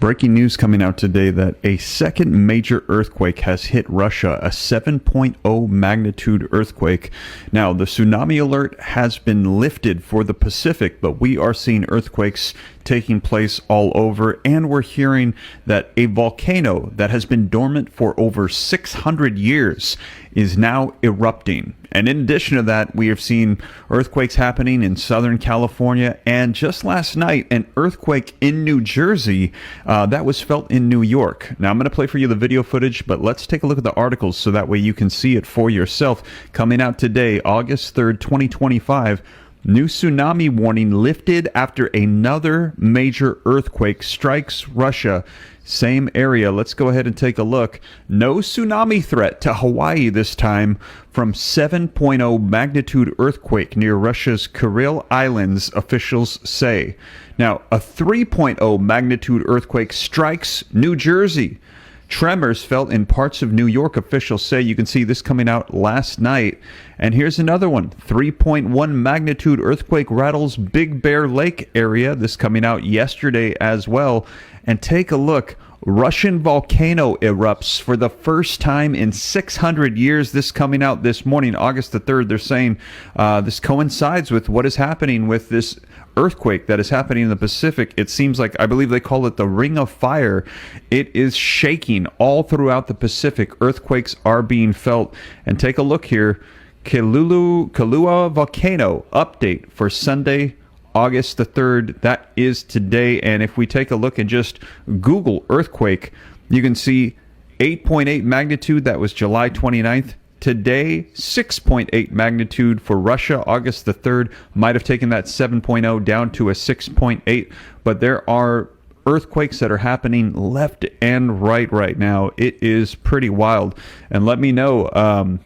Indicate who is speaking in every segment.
Speaker 1: Breaking news coming out today that a second major earthquake has hit Russia, a 7.0 magnitude earthquake. Now, the tsunami alert has been lifted for the Pacific, but we are seeing earthquakes taking place all over, and we're hearing that a volcano that has been dormant for over 600 years is now erupting. And in addition to that, we have seen earthquakes happening in Southern California, and just last night, an earthquake in New Jersey that was felt in New York. Now, I'm going to play for you the video footage, but let's take a look at the articles so that way you can see it for yourself. Coming out today, August 3rd, 2025. New tsunami warning lifted after another major earthquake strikes Russia. Same area. Let's go ahead and take a look. No tsunami threat to Hawaii this time from 7.0 magnitude earthquake near Russia's Kuril Islands, officials say. Now, a 3.0 magnitude earthquake strikes New Jersey. Tremors felt in parts of New York, officials say. You can see this coming out last night. And here's another one. 3.1 magnitude earthquake rattles Big Bear Lake area. This coming out yesterday as well. And take a look. Russian volcano erupts for the first time in 600 years. This coming out this morning, August the 3rd. They're saying this coincides with what is happening with this earthquake that is happening in the Pacific. It seems like, I believe they call it the Ring of Fire. It is shaking all throughout the Pacific. Earthquakes are being felt. And take a look here. Kailua volcano update for Sunday, August the 3rd. That is today. And if we take a look and just Google earthquake, you can see 8.8 magnitude. That was July 29th. Today, 6.8 magnitude for Russia, August the 3rd. Might have taken that 7.0 down to a 6.8, but there are earthquakes that are happening left and right now. It is pretty wild. And let me know,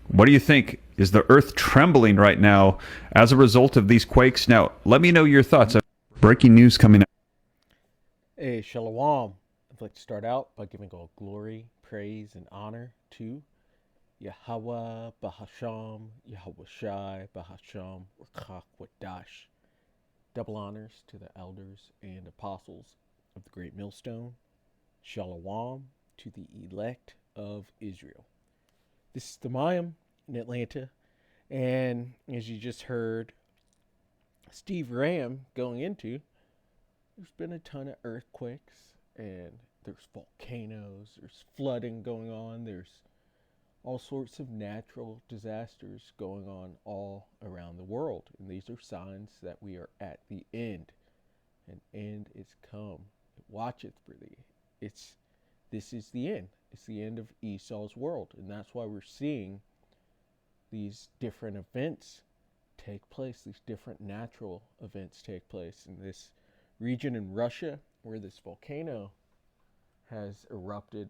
Speaker 1: what do you think? Is the earth trembling right now as a result of these quakes? Now, let me know your thoughts. Breaking news coming out.
Speaker 2: Hey, Shalom. I'd like to start out by giving all glory, praise, and honor to Yahweh Bahasham, Yahweh Shai Bahasham, Rakach Wadash. Double honors to the elders and apostles of the Great Millstone. Shalom to the elect of Israel. This is the Mayim in Atlanta, and as you just heard Steve Ram going into, there's been a ton of earthquakes, and there's volcanoes, there's flooding going on, there's all sorts of natural disasters going on all around the world. And these are signs that we are at the end. An end is come. It watcheth for thee. This is the end. It's the end of Esau's world. And that's why we're seeing these different events take place, these different natural events take place in this region in Russia where this volcano has erupted.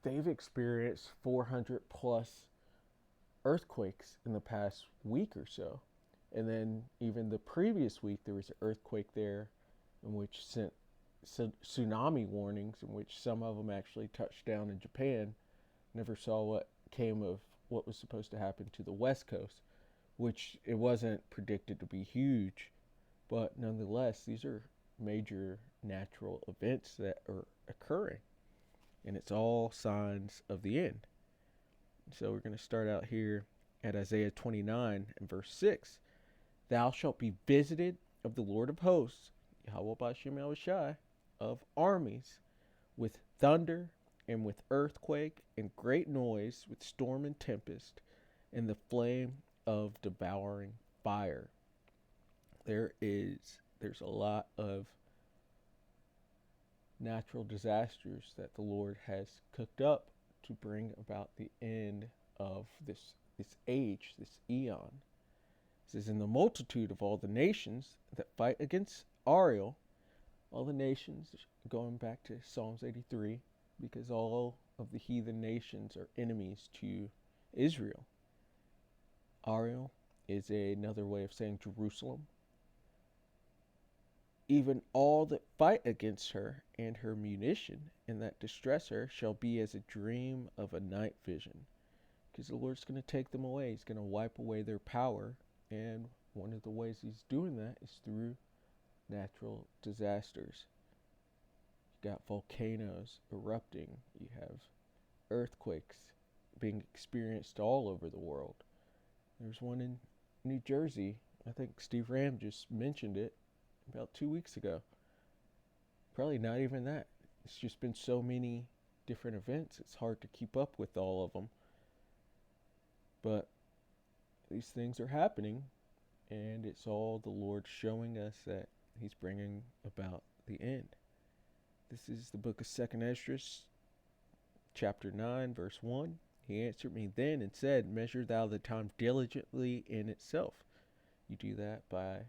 Speaker 2: They've experienced 400 plus earthquakes in the past week or so. And then even the previous week, there was an earthquake there in which sent tsunami warnings, in which some of them actually touched down in Japan. Never saw what came of what was supposed to happen to the West Coast, which it wasn't predicted to be huge. But nonetheless, these are major natural events that are occurring. And it's all signs of the end. So we're going to start out here at Isaiah 29 and verse 6. Thou shalt be visited of the Lord of hosts, Yahweh Bashem Yahushai, of armies, with thunder and with earthquake and great noise, with storm and tempest, and the flame of devouring fire. There's a lot of natural disasters that the Lord has cooked up to bring about the end of this age, this eon. It says, in the multitude of all the nations that fight against Ariel, all the nations, going back to Psalms 83, because all of the heathen nations are enemies to Israel. Ariel is another way of saying Jerusalem. Even all that fight against her and her munition and that distress her shall be as a dream of a night vision. Because the Lord's going to take them away. He's going to wipe away their power. And one of the ways he's doing that is through natural disasters. got volcanoes erupting. You have earthquakes being experienced all over the world. There's one in New Jersey. I think Steve Ram just mentioned it about 2 weeks ago. Probably not even that. It's just been so many different events, it's hard to keep up with all of them. But these things are happening, and it's all the Lord showing us that He's bringing about the end. This is the book of 2nd Esdras, chapter 9, verse 1. He answered me then and said, measure thou the time diligently in itself. You do that by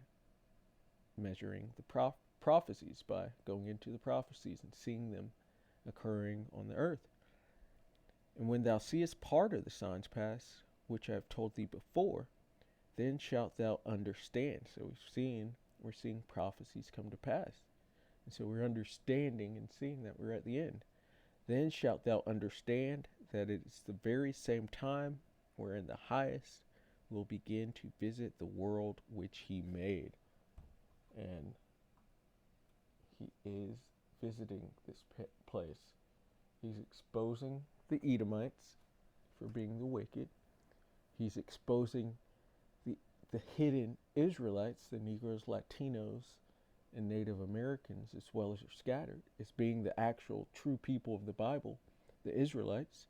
Speaker 2: measuring the prophecies, by going into the prophecies and seeing them occurring on the earth. And when thou seest part of the signs pass, which I have told thee before, then shalt thou understand. So we're seeing prophecies come to pass. And so we're understanding and seeing that we're at the end. Then shalt thou understand that it is the very same time wherein the highest will begin to visit the world which he made. And he is visiting this place. He's exposing the Edomites for being the wicked. He's exposing the hidden Israelites, the Negroes, Latinos, and Native Americans, as well as are scattered, as being the actual true people of the Bible, the Israelites.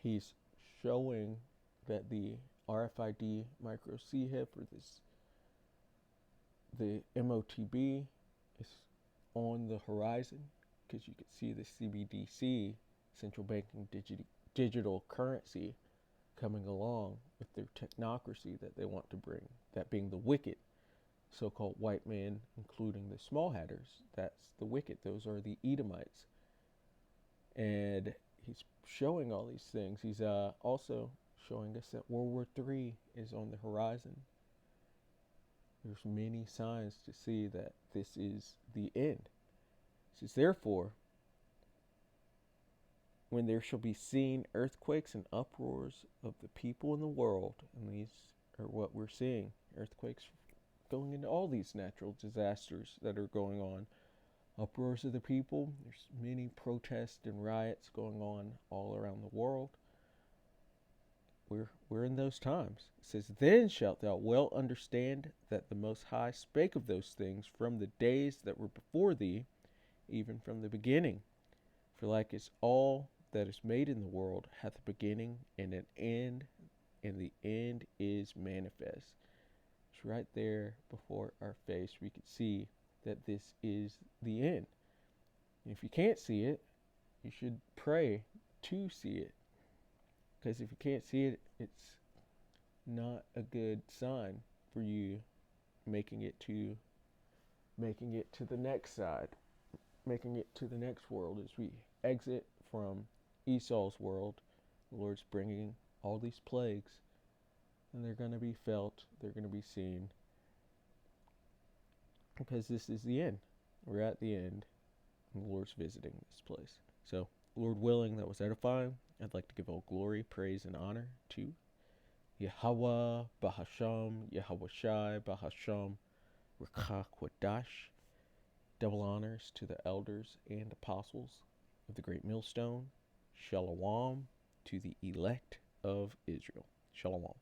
Speaker 2: He's showing that the RFID micro CHIP, or the MOTB, is on the horizon, because you can see the CBDC, central banking digital currency, coming along with their technocracy that they want to bring, that being the wicked so-called white man, including the small hatters. That's the wicked. Those are the Edomites. And he's showing all these things. He's also showing us that World War III is on the horizon. There's many signs to see that this is the end. It says, therefore, when there shall be seen earthquakes and uproars of the people in the world, and these are what we're seeing, earthquakes going into all these natural disasters that are going on, uproars of the people, there's many protests and riots going on all around the world. We're in those times. It says, then shalt thou well understand that the Most High spake of those things from the days that were before thee, even from the beginning. For like as all that is made in the world hath a beginning and an end, and the end is manifest. It's right there before our face. We can see that this is the end. And if you can't see it, you should pray to see it. Because if you can't see it, it's not a good sign for you making it to the next side, making it to the next world. As we exit from Esau's world, the Lord's bringing all these plagues, and they're going to be felt, they're going to be seen, because this is the end. We're at the end, and the Lord's visiting this place. So, Lord willing, that was edifying. I'd like to give all glory, praise, and honor to Yahweh, Bahasham, Yahweh Shai, Bahasham, Rekha Kwadash. Double honors to the elders and apostles of the Great Millstone. Shalom to the elect of Israel. Shalom.